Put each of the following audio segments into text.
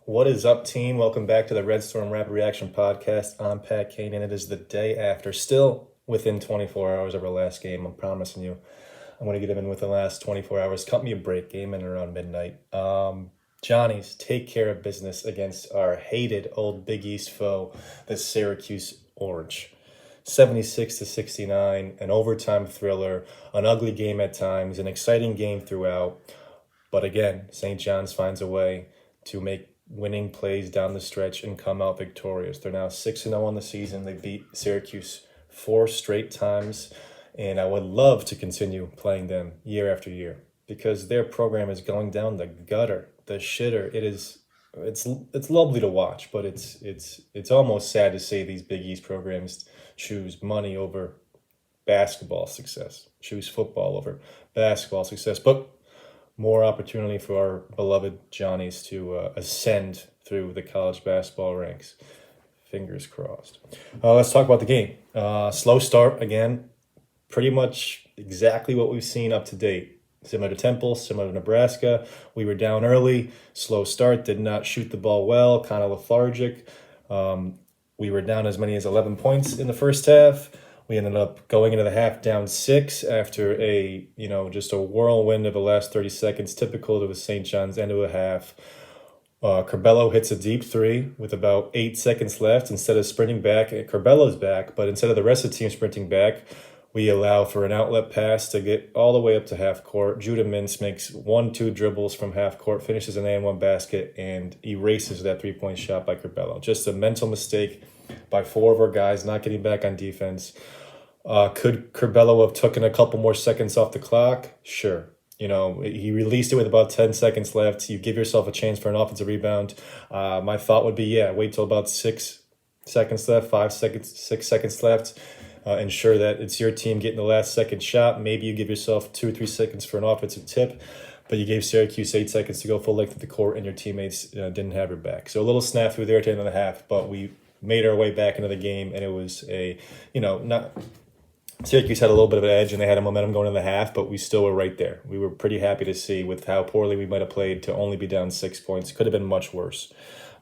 What is up, team? Welcome back to the Red Storm Rapid Reaction Podcast. I'm Pat Kane, and it is the day after, still within 24 hours of our last game. I'm promising you, I'm going to get them in within the last 24 hours. Cut me a break, game in around midnight. Johnny's take care of business against our hated old Big East foe, the Syracuse Orange. 76-69, an overtime thriller, an ugly game at times, an exciting game throughout. But again, St. John's finds a way to make winning plays down the stretch and come out victorious. They're now 6-0 on the season. They beat Syracuse 4 straight times, and I would love to continue playing them year after year because their program is going down the gutter, the shitter. It's lovely to watch, but it's almost sad to see these Big East programs choose money over basketball success, choose football over basketball success, but more opportunity for our beloved Johnnies to ascend through the college basketball ranks. Fingers crossed. Let's talk about the game. Slow start again. Pretty much exactly what we've seen up to date. Similar to Temple, similar to Nebraska. We were down early. Slow start. Did not shoot the ball well. Kind of lethargic. We were down as many as 11 points in the first half. We ended up going into the half down 6 after just a whirlwind of the last 30 seconds, typical of the St. John's end of a half. Curbelo hits a deep 3 with about 8 seconds left. Instead of sprinting back, Curbelo's back, but instead of the rest of the team sprinting back, we allow for an outlet pass to get all the way up to half court. Judah Mintz makes 1-2 dribbles from half court, finishes an and-one basket, and erases that 3-point shot by Curbelo. Just a mental mistake by 4 of our guys not getting back on defense. Could Curbelo have taken a couple more seconds off the clock? Sure. He released it with about 10 seconds left. You give yourself a chance for an offensive rebound. My thought would be, wait till about 6 seconds left, 5 seconds, 6 seconds left. Ensure that it's your team getting the last second shot. Maybe you give yourself 2 or 3 seconds for an offensive tip, but you gave Syracuse 8 seconds to go full length of the court, and your teammates didn't have your back. So a little snafu there at the end of the half, but we made our way back into the game, and it was Syracuse had a little bit of an edge, and they had a momentum going into the half, but we still were right there. We were pretty happy to see with how poorly we might have played to only be down 6 points. Could have been much worse.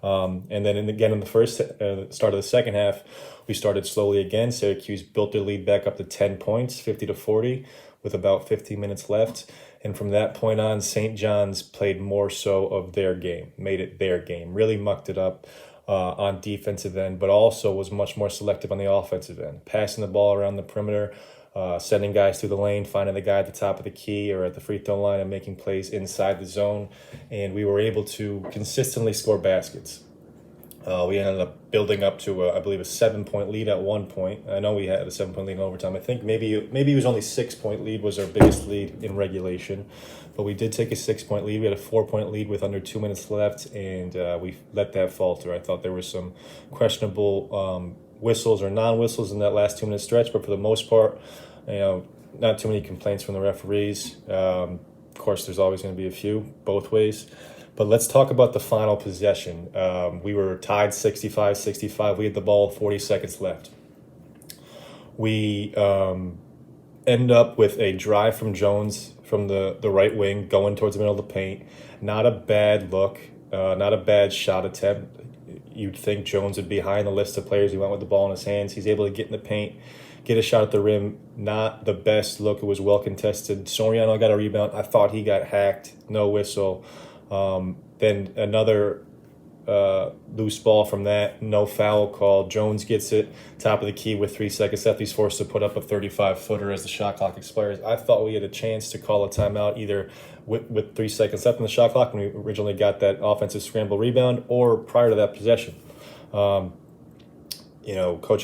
And then in the first start of the second half, we started slowly again. Syracuse built their lead back up to 10 points, 50-40, with about 15 minutes left. And from that point on, St. John's played more so of their game, made it their game, really mucked it up on defensive end, but also was much more selective on the offensive end, passing the ball around the perimeter, sending guys through the lane, finding the guy at the top of the key or at the free throw line and making plays inside the zone. And we were able to consistently score baskets. We ended up building up to, I believe, a 7-point lead at one point. I know we had a 7-point lead in overtime. I think maybe it was only 6-point lead was our biggest lead in regulation. But we did take a 6-point lead. We had a 4-point lead with under 2 minutes left, and we let that falter. I thought there was some questionable whistles or non-whistles in that last 2-minute stretch, but for the most part, not too many complaints from the referees. Of course, there's always going to be a few both ways. But let's talk about the final possession. We were tied 65-65. We had the ball 40 seconds left. We end up with a drive from Jones from the right wing going towards the middle of the paint. Not a bad look, not a bad shot attempt. You'd think Jones would be high on the list of players. He went with the ball in his hands. He's able to get in the paint, get a shot at the rim. Not the best look. It was well contested. Soriano got a rebound. I thought he got hacked. No whistle. Then another loose ball from that, no foul call. Jones gets it, top of the key with 3 seconds left. He's forced to put up a 35-footer as the shot clock expires. I thought we had a chance to call a timeout either with 3 seconds left in the shot clock when we originally got that offensive scramble rebound or prior to that possession. Coach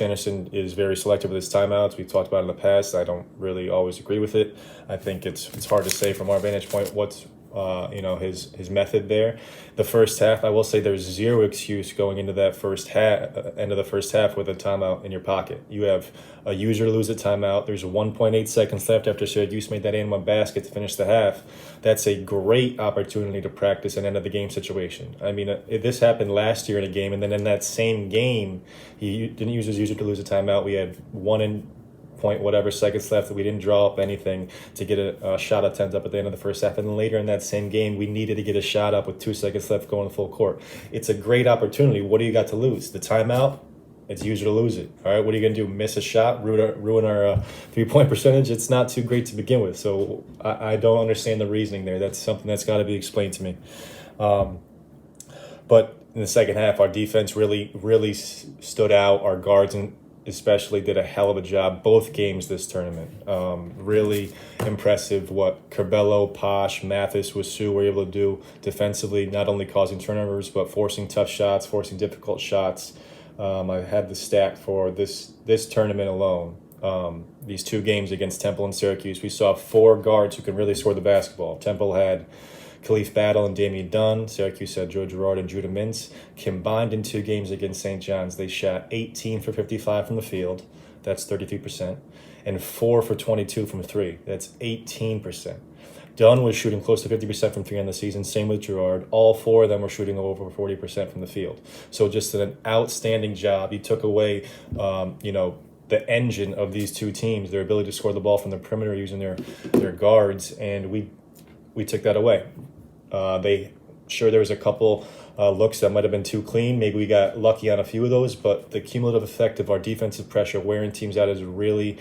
Anderson is very selective with his timeouts. We've talked about it in the past. I don't really always agree with it. I think it's hard to say from our vantage point what's his method there. The first half, I will say there's zero excuse going into that end of the first half with a timeout in your pocket. You have a user lose a timeout. There's 1.8 seconds left after Syracuse made that and one basket to finish the half. That's a great opportunity to practice an end of the game situation. I mean, this happened last year in a game, and then in that same game, he didn't use his user to lose a timeout. We had 1 whatever seconds left. We didn't draw up anything to get a shot attempt up at the end of the first half. And then later in that same game, we needed to get a shot up with 2 seconds left going full court. It's a great opportunity. What do you got to lose? The timeout? It's use it or lose it. All right, what are you going to do? Miss a shot? Ruin our three-point percentage? It's not too great to begin with. So I don't understand the reasoning there. That's something that's got to be explained to me. But in the second half, our defense really stood out. Our guards especially did a hell of a job both games this tournament. Really impressive what Curbelo, Posh, Mathis, Wasu were able to do defensively, not only causing turnovers, but forcing tough shots, forcing difficult shots. I had the stat for this tournament alone. These 2 games against Temple and Syracuse, we saw 4 guards who can really score the basketball. Temple had Khalif Battle and Damian Dunn. Syracuse had Joe Girard and Judah Mintz. Combined in 2 games against St. John's, they shot 18 for 55 from the field. That's 33%. And 4 for 22 from 3. That's 18%. Dunn was shooting close to 50% from 3 on the season. Same with Girard. All 4 of them were shooting over 40% from the field. So just an outstanding job. He took away, the engine of these 2 teams, their ability to score the ball from the perimeter using their guards, and we took that away. There was a couple looks that might have been too clean. Maybe we got lucky on a few of those, but the cumulative effect of our defensive pressure wearing teams out has really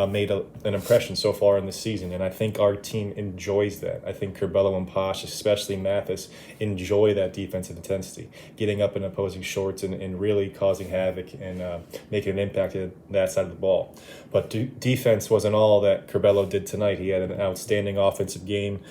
made an impression so far in the season, and I think our team enjoys that. I think Curbelo and Posh, especially Mathis, enjoy that defensive intensity, getting up in opposing shorts and really causing havoc and making an impact at that side of the ball. But defense wasn't all that Curbelo did tonight. He had an outstanding offensive game.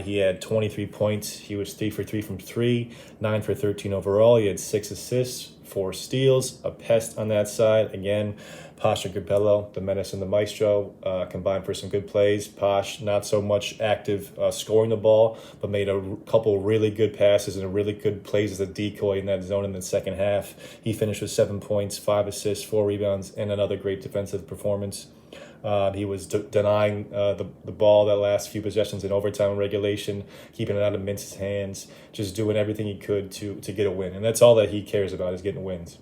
He had 23 points. He was 3 for 3 from 3, 9 for 13 overall. He had 6 assists, 4 steals, a pest on that side. Again, Posh and Curbelo, the menace and the maestro, combined for some good plays. Posh, not so much active scoring the ball, but made a couple really good passes and really good plays as a decoy in that zone in the second half. He finished with 7 points, 5 assists, 4 rebounds, and another great defensive performance. He was denying the ball that last few possessions in overtime and regulation, keeping it out of Mintz's hands, just doing everything he could to get a win. And that's all that he cares about, is getting wins.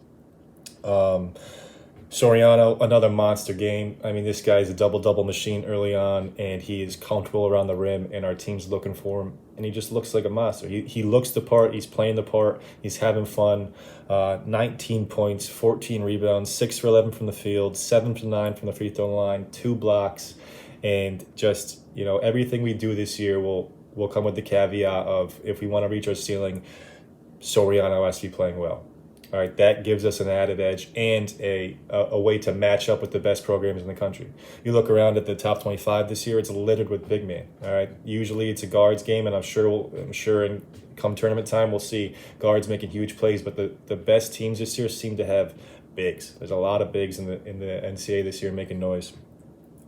Soriano, another monster game. I mean, this guy's a double-double machine early on, and he is comfortable around the rim, and our team's looking for him, and he just looks like a monster. He looks the part. He's playing the part. He's having fun. 19 points, 14 rebounds, 6 for 11 from the field, 7 for 9 from the free throw line, 2 blocks, and just, everything we do this year will come with the caveat of, if we want to reach our ceiling, Soriano has to be playing well. All right, that gives us an added edge and a way to match up with the best programs in the country. You look around at the top 25 this year; it's littered with big men. All right, usually it's a guards game, and I'm sure in come tournament time we'll see guards making huge plays. But the best teams this year seem to have bigs. There's a lot of bigs in the NCAA this year making noise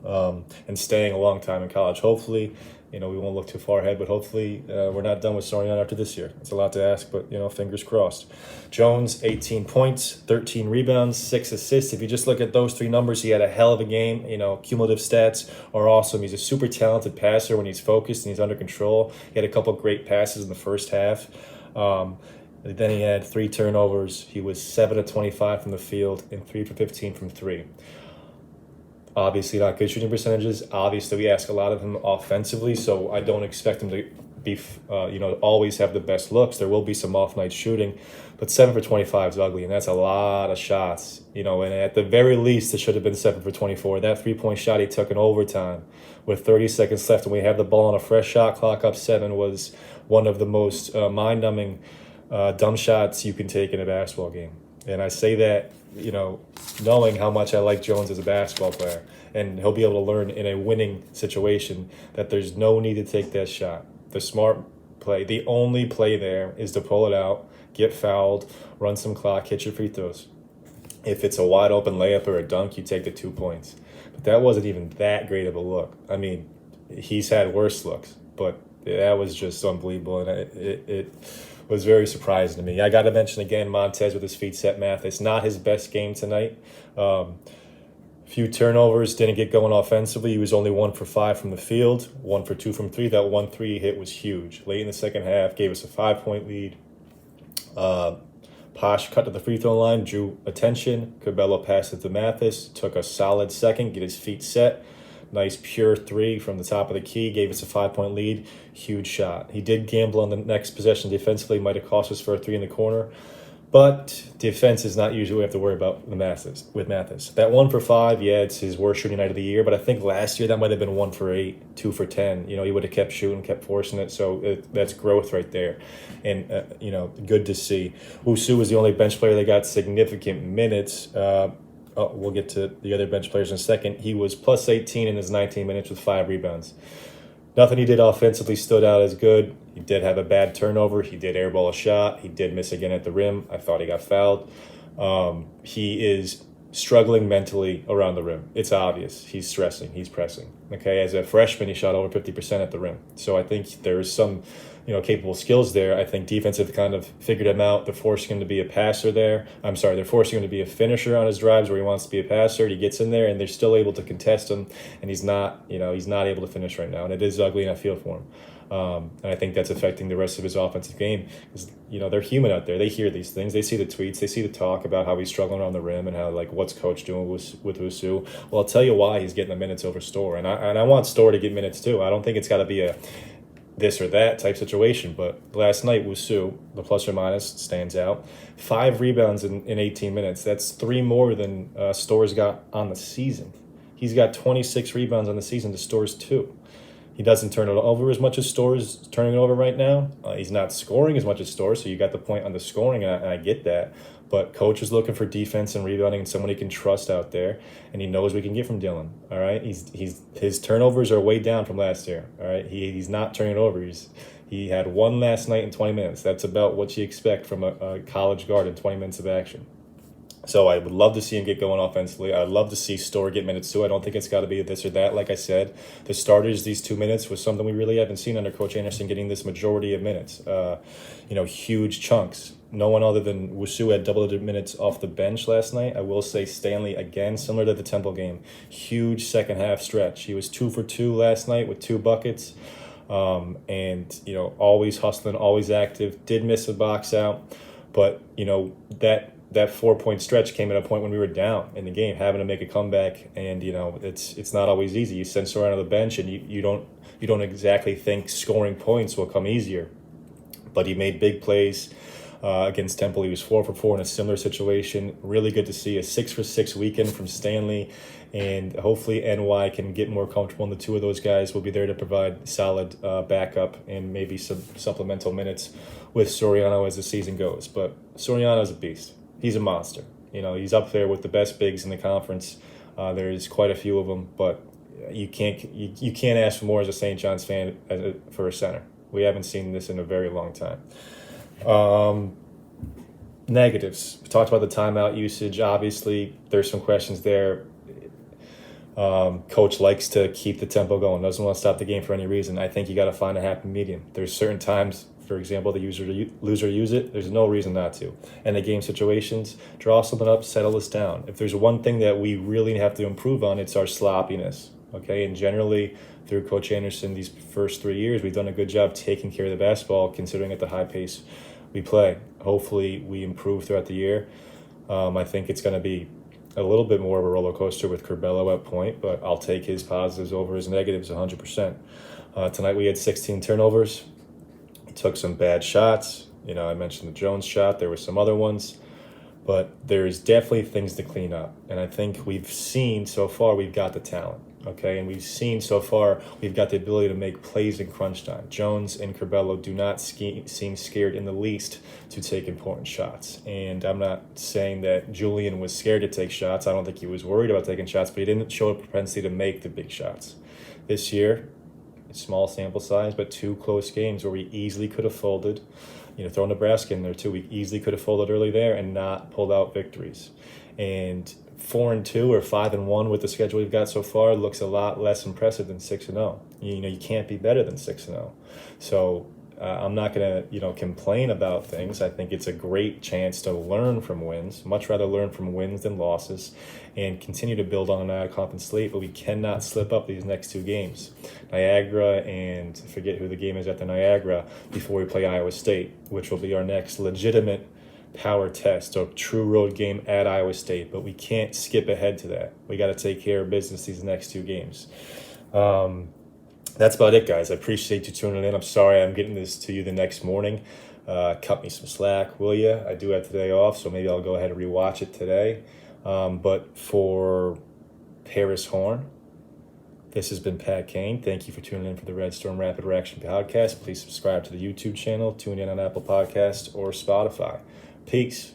and staying a long time in college. Hopefully. We won't look too far ahead, but hopefully we're not done with Soriano after this year. It's a lot to ask, but, fingers crossed. Jones, 18 points, 13 rebounds, 6 assists. If you just look at those 3 numbers, he had a hell of a game. Cumulative stats are awesome. He's a super talented passer when he's focused and he's under control. He had a couple great passes in the first half. Then he had 3 turnovers. He was 7 of 25 from the field and 3 for 15 from 3. Obviously not good shooting percentages. Obviously, we ask a lot of him offensively, so I don't expect him to be, always have the best looks. There will be some off-night shooting, but 7 for 25 is ugly, and that's a lot of shots. And at the very least, it should have been 7 for 24. That 3-point shot he took in overtime with 30 seconds left, and we have the ball on a fresh shot clock up 7 was one of the most mind-numbing dumb shots you can take in a basketball game. And I say that, knowing how much I like Jones as a basketball player, and he'll be able to learn in a winning situation that there's no need to take that shot. The smart play, the only play there is to pull it out, get fouled, run some clock, hit your free throws. If it's a wide open layup or a dunk, you take the 2 points. But that wasn't even that great of a look. I mean, he's had worse looks, but that was just unbelievable, and it was very surprising to me. I got to mention again Montez with his feet set. Mathis, not his best game tonight. Few turnovers, didn't get going offensively. He was only 1 for 5 from the field, 1 for 2 from 3. That 1-3 hit was huge. Late in the second half, gave us a 5-point lead. Posh cut to the free throw line, drew attention. Curbelo passed it to Mathis, took a solid second, get his feet set. Nice pure three from the top of the key, gave us a 5-point lead. Huge shot. He did gamble on the next possession defensively, might have cost us for a three in the corner. But defense is not usually what we have to worry about with Mathis. That 1 for 5, yeah, it's his worst shooting night of the year. But I think last year that might have been 1 for 8, 2 for 10. He would have kept shooting, kept forcing it. So that's growth right there, and good to see. Usu was the only bench player that got significant minutes. We'll get to the other bench players in a second. He was plus 18 in his 19 minutes with 5 rebounds. Nothing he did offensively stood out as good. He did have a bad turnover. He did airball a shot. He did miss again at the rim. I thought he got fouled. He is struggling mentally around the rim. It's obvious. He's stressing. He's pressing. Okay, as a freshman, he shot over 50% at the rim. So I think there is some, capable skills there. I think defense have kind of figured him out. They're forcing him to be a passer there. They're forcing him to be a finisher on his drives where he wants to be a passer. He gets in there, and they're still able to contest him, and he's not able to finish right now. And it is ugly, and I feel for him. And I think that's affecting the rest of his offensive game. Because, they're human out there. They hear these things. They see the tweets. They see the talk about how he's struggling around the rim and how, what's coach doing with Usu. Well, I'll tell you why he's getting the minutes over Store. And I want Store to get minutes too. I don't think it's got to be a this or that type situation. But last night, Usu, the plus or minus, stands out. 5 rebounds in 18 minutes. That's 3 more than Store's got on the season. He's got 26 rebounds on the season to Store's 2. He doesn't turn it over as much as Store's turning it over right now. He's not scoring as much as Store, so you got the point on the scoring, and I get that. But coach is looking for defense and rebounding and someone he can trust out there, and he knows we can get from Dylan. All right, his turnovers are way down from last year. All right, he's not turning it over. He had 1 last night in 20 minutes. That's about what you expect from a college guard in 20 minutes of action. So I would love to see him get going offensively. I'd love to see Store get minutes too. I don't think it's got to be this or that. Like I said, the starters, these 2 minutes was something we really haven't seen under Coach Anderson, getting this majority of minutes. Huge chunks. No one other than Wusu had double-digit minutes off the bench last night. I will say Stanley, again, similar to the Temple game, huge second half stretch. He was 2 for 2 last night with 2 buckets. Always hustling, always active. Did miss a box out, but that 4-point stretch came at a point when we were down in the game, having to make a comeback, and it's not always easy. You send someone on the bench, and you don't exactly think scoring points will come easier. But he made big plays against Temple. He was 4 for 4 in a similar situation. Really good to see a 6 for 6 weekend from Stanley, and hopefully NY can get more comfortable. And the 2 of those guys will be there to provide solid backup and maybe some supplemental minutes with Soriano as the season goes. But Soriano's a beast. He's a monster. He's up there with the best bigs in the conference. There's quite a few of them, but you can't ask for more as a St. John's fan for a center. We haven't seen this in a very long time. Negatives. We talked about the timeout usage. Obviously, there's some questions there. Coach likes to keep the tempo going. Doesn't want to stop the game for any reason. I think you got to find a happy medium. There's certain times, for example, the loser use it. There's no reason not to. And the game situations, draw something up, settle us down. If there's one thing that we really have to improve on, it's our sloppiness. Okay, and generally through Coach Anderson, these first 3 years, we've done a good job taking care of the basketball, considering at the high pace we play. Hopefully, we improve throughout the year. I think it's going to be a little bit more of a roller coaster with Curbelo at point, but I'll take his positives over his negatives 100%. Tonight we had 16 turnovers. He took some bad shots. I mentioned the Jones shot. There were some other ones, but there's definitely things to clean up. And I think we've seen so far we've got the talent. Okay, and we've seen so far we've got the ability to make plays in crunch time. Jones and Curbelo do not seem scared in the least to take important shots. And I'm not saying that Julian was scared to take shots. I don't think he was worried about taking shots, but he didn't show a propensity to make the big shots. This year, small sample size, but 2 close games where we easily could have folded. Throw Nebraska in there too. We easily could have folded early there and not pulled out victories. And 4-2 or 5-1 with the schedule we've got so far looks a lot less impressive than 6-0. You can't be better than 6-0. So I'm not going to complain about things. I think it's a great chance to learn from wins. Much rather learn from wins than losses, and continue to build on an out-of-conference slate. But we cannot slip up these next 2 games, Niagara and I forget who the game is after Niagara, before we play Iowa State, which will be our next legitimate power test or true road game at Iowa State, but we can't skip ahead to that. We got to take care of business these next 2 games. That's about it, guys. I appreciate you tuning in. I'm sorry I'm getting this to you the next morning. Cut me some slack, will you? I do have today off, so maybe I'll go ahead and rewatch it today. But for Harris Horn, this has been Pat Kane. Thank you for tuning in for the Red Storm Rapid Reaction Podcast. Please subscribe to the YouTube channel, tune in on Apple Podcasts or Spotify. Peace.